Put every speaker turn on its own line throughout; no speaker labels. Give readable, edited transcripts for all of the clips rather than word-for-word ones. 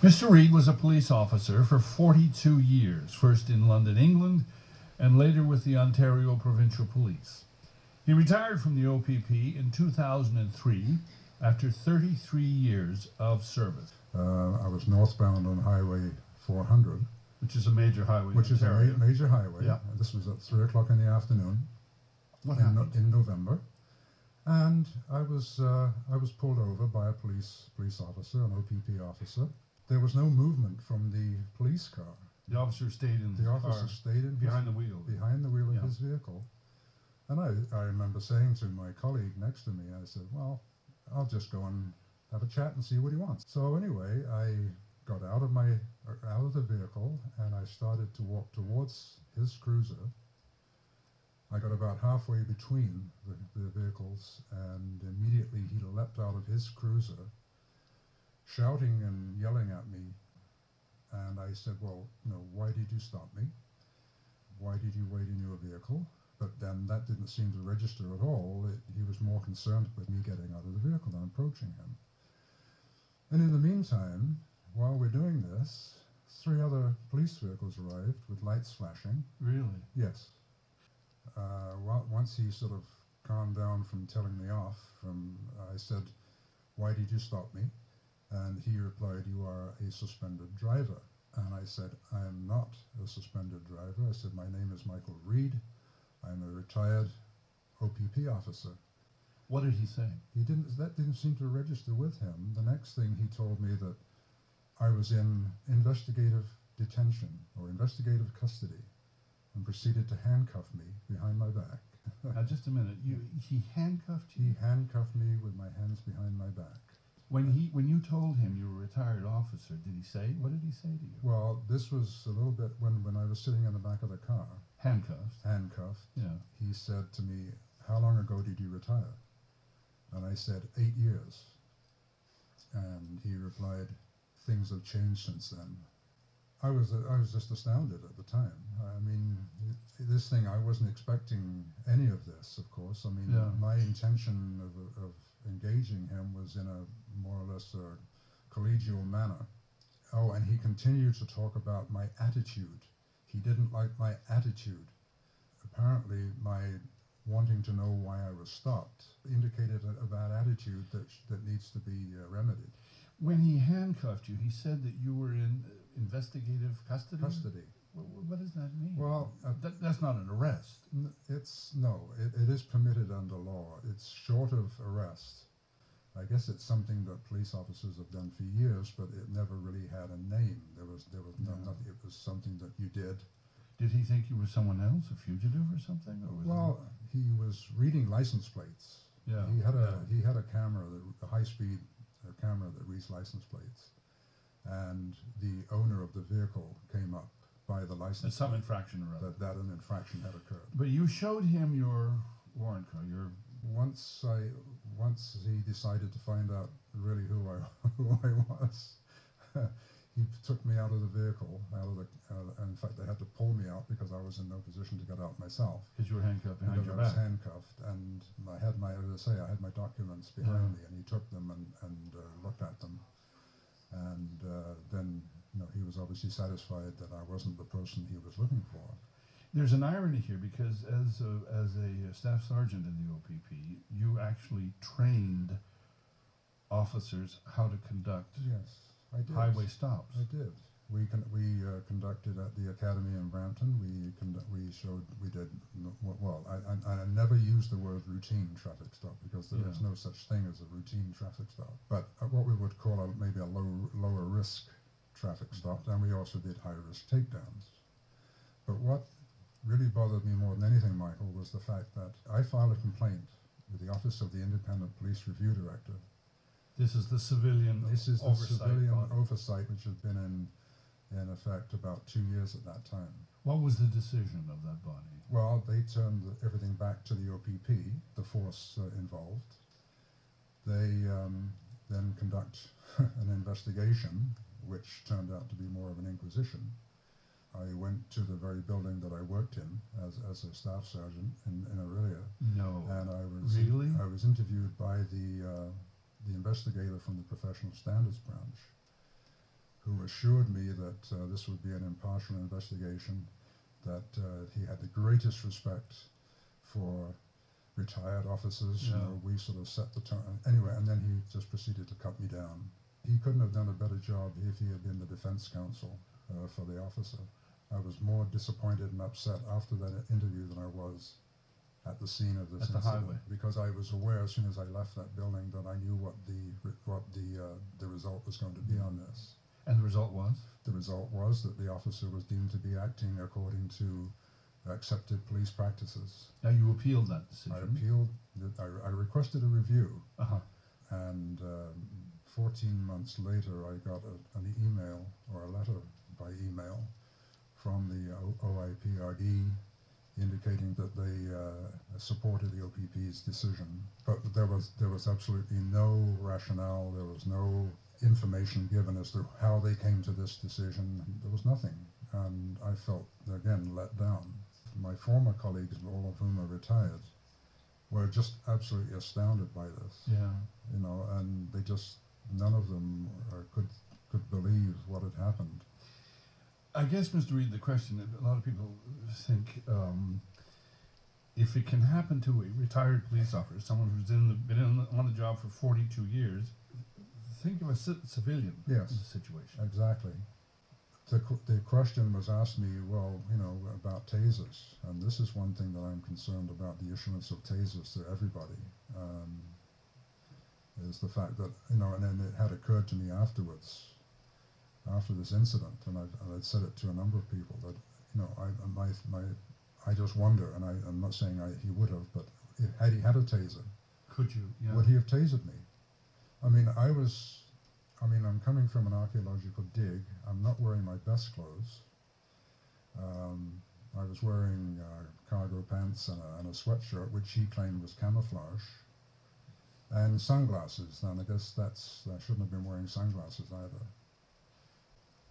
Mr. Reed was a police officer for 42 years, first in London, England, and later with the Ontario Provincial Police. He retired from the OPP in 2003 after 33 years of service.
I was northbound on Highway 400.
Which is a major highway.
Which is a major highway.
Yeah.
This was at 3 o'clock in the afternoon.
What happened?
In November. And I was pulled over by a police officer, an OPP officer. There was no movement from the police car.
The officer stayed in the
officer stayed in
behind the wheel.
Behind the wheel of his vehicle. And I remember saying to my colleague next to me, I said, well, I'll just go and have a chat and see what he wants. So anyway, I got out of the vehicle and I started to walk towards his cruiser. I got about halfway between the vehicles, and immediately he leapt out of his cruiser, shouting and yelling at me. And I said, well, why did you stop me? Why did you wait in your vehicle? But then that didn't seem to register at all. He was more concerned with me getting out of the vehicle than approaching him. And in the meantime, while we're doing this, 3 other police vehicles arrived with lights flashing.
Really?
Yes. Once he sort of calmed down from telling me off, I said, why did you stop me? And he replied, you are a suspended driver. And I said, I am not a suspended driver. I said, my name is Michael Reed. I'm a retired OPP officer.
What did he say?
That didn't seem to register with him. The next thing he told me that I was in investigative detention or investigative custody, and proceeded to handcuff me behind my back.
Now, just a minute. He handcuffed you?
He handcuffed me with my hands behind my back.
When you told him you were a retired officer, what did he say to you?
Well, this was a little bit when I was sitting in the back of the car. Handcuffed.
Yeah.
He said to me, how long ago did you retire? And I said, 8 years. And he replied, things have changed since then. I was just astounded at the time. I mean, this thing, I wasn't expecting any of this, of course. I mean, my intention of engaging him was in a more or less a collegial manner. Oh, and he continued to talk about my attitude. He didn't like my attitude. Apparently, my wanting to know why I was stopped indicated a bad attitude that needs to be remedied.
When he handcuffed you, he said that you were in investigative custody?
Custody.
What does that mean?
Well,
that's not an arrest.
It is permitted under law. It's short of arrest. I guess it's something that police officers have done for years, but it never really had a name. There was nothing. It was something that you did.
Did he think you were someone else, a fugitive or something? Or
he was reading license plates.
Yeah.
He had a camera, a high-speed camera that reads license plates, and the owner of the vehicle came up by the license.
Some infraction or other.
That an infraction had occurred.
But you showed him your warrant card.
Once he decided to find out really who I was, he took me out of the vehicle. In fact, they had to pull me out because I was in no position to get out myself.
Because you were handcuffed behind your back.
I was handcuffed, and I had my documents behind me, and he took them and looked at them, and then he was obviously satisfied that I wasn't the person he was looking for.
There's an irony here because as a staff sergeant in the OPP, you actually trained officers how to conduct highway stops.
I did. We conducted at the academy in Brampton. I never used the word routine traffic stop because there is no such thing as a routine traffic stop. But what we would call maybe a lower risk traffic stop, and we also did high risk takedowns. But what really bothered me more than anything, Michael, was the fact that I filed a complaint with the Office of the Independent Police Review Director.
This is the civilian
oversight, which had been in effect about 2 years at that time.
What was the decision of that body?
Well, they turned everything back to the OPP, the force involved. They then conduct an investigation, which turned out to be more of an inquisition. I went to the very building that I worked in as a staff sergeant in Aurelia.
No.
And
I
was interviewed by the investigator from the Professional Standards Branch, who who assured me that this would be an impartial investigation, that he had the greatest respect for retired officers.
Yeah.
You know, we sort of set the tone. Anyway, and then he just proceeded to cut me down. He couldn't have done a better job if he had been the defense counsel for the officer. I was more disappointed and upset after that interview than I was at the scene of this incident,
highway,
because I was aware as soon as I left that building that I knew what the result was going to be on this.
And the result was?
The result was that the officer was deemed to be acting according to accepted police practices.
Now you appealed that decision.
I appealed. I requested a review, and 14 months later, I got an email or a letter by email from the OIPRD indicating that they supported the OPP's decision, but there was absolutely no rationale. There was no information given as to how they came to this decision. There was nothing, and I felt again let down. My former colleagues, all of whom are retired, were just absolutely astounded by this.
Yeah.
You know, and they just none of them could believe what had happened.
I guess, Mr. Reid, the question that a lot of people think, if it can happen to a retired police officer, someone who's been on the job for 42 years, think of a civilian in the situation.
Exactly. The question was asked me, well, you know, about tasers, and this is one thing that I'm concerned about, the issuance of tasers to everybody, is the fact that, you know, and then it had occurred to me afterwards, after this incident, and I'd said it to a number of people, that, you know, I just wonder, and I'm not saying he would have, but had he had a taser,
could you? Yeah.
Would he have tasered me? I mean, I'm coming from an archaeological dig. I'm not wearing my best clothes. I was wearing cargo pants and a sweatshirt, which he claimed was camouflage, and sunglasses. And I guess I shouldn't have been wearing sunglasses either.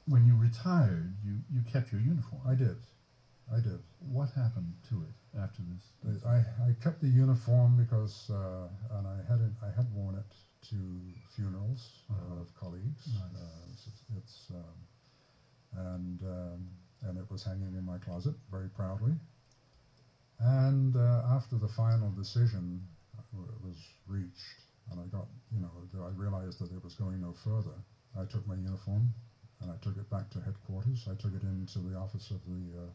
When you retired, you kept your uniform.
I did.
What happened to it after this?
I kept the uniform because, and I had worn it to funerals of colleagues. Nice. And it was hanging in my closet very proudly. And after the final decision was reached, and I realized that it was going no further, I took my uniform and I took it back to headquarters. I took it into the office of the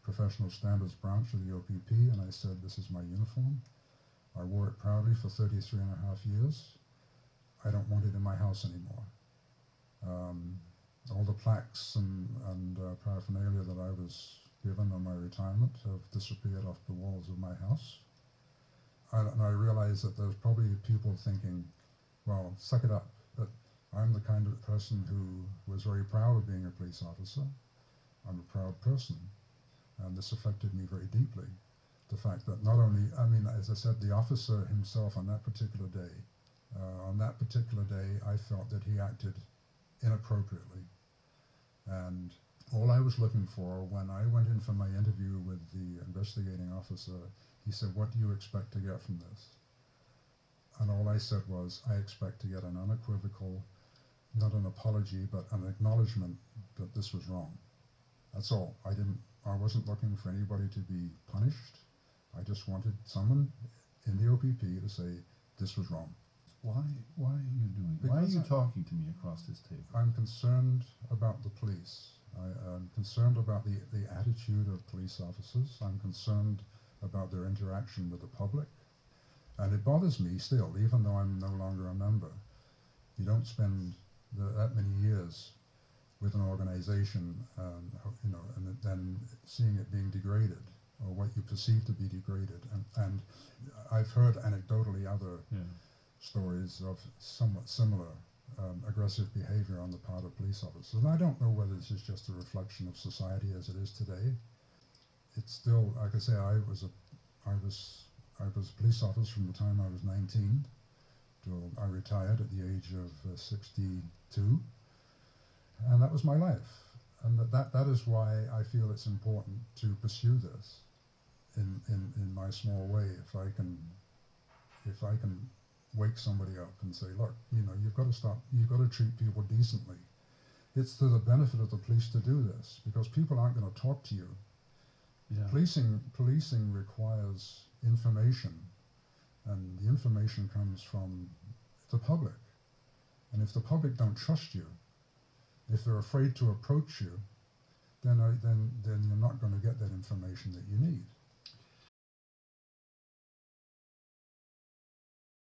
Professional Standards branch of the OPP, and I said, this is my uniform. I wore it proudly for 33 and a half years. I don't want it in my house anymore. All the plaques and paraphernalia that I was given on my retirement have disappeared off the walls of my house. And I realized that there's probably people thinking, well, suck it up. But I'm the kind of person who was very proud of being a police officer. I'm a proud person. And this affected me very deeply. The fact that not only, as I said, the officer himself on that particular day, I felt that he acted inappropriately. And all I was looking for when I went in for my interview with the investigating officer, he said, what do you expect to get from this? And all I said was, I expect to get an unequivocal, not an apology, but an acknowledgement that this was wrong. That's all. I wasn't looking for anybody to be punished. I just wanted someone in the OPP to say, this was wrong.
Why are you doing it? Why are you talking to me across this table?
I'm concerned about the police. I'm concerned about the attitude of police officers. I'm concerned about their interaction with the public. And it bothers me still, even though I'm no longer a member. You don't spend that many years with an organization, and then seeing it being degraded, or what you perceive to be degraded. And I've heard anecdotally other stories of somewhat similar aggressive behavior on the part of police officers. And I don't know whether this is just a reflection of society as it is today. It's still, like I say, I was a police officer from the time I was 19 till I retired at the age of 62. And that was my life. And that is why I feel it's important to pursue this in my small way. If I can wake somebody up and say, look, you've got to treat people decently. it's to the benefit of the police to do this, because people aren't going to talk to you.
Yeah.
Policing requires information, and the information comes from the public. And if the public don't trust you, if they're afraid to approach you, then you're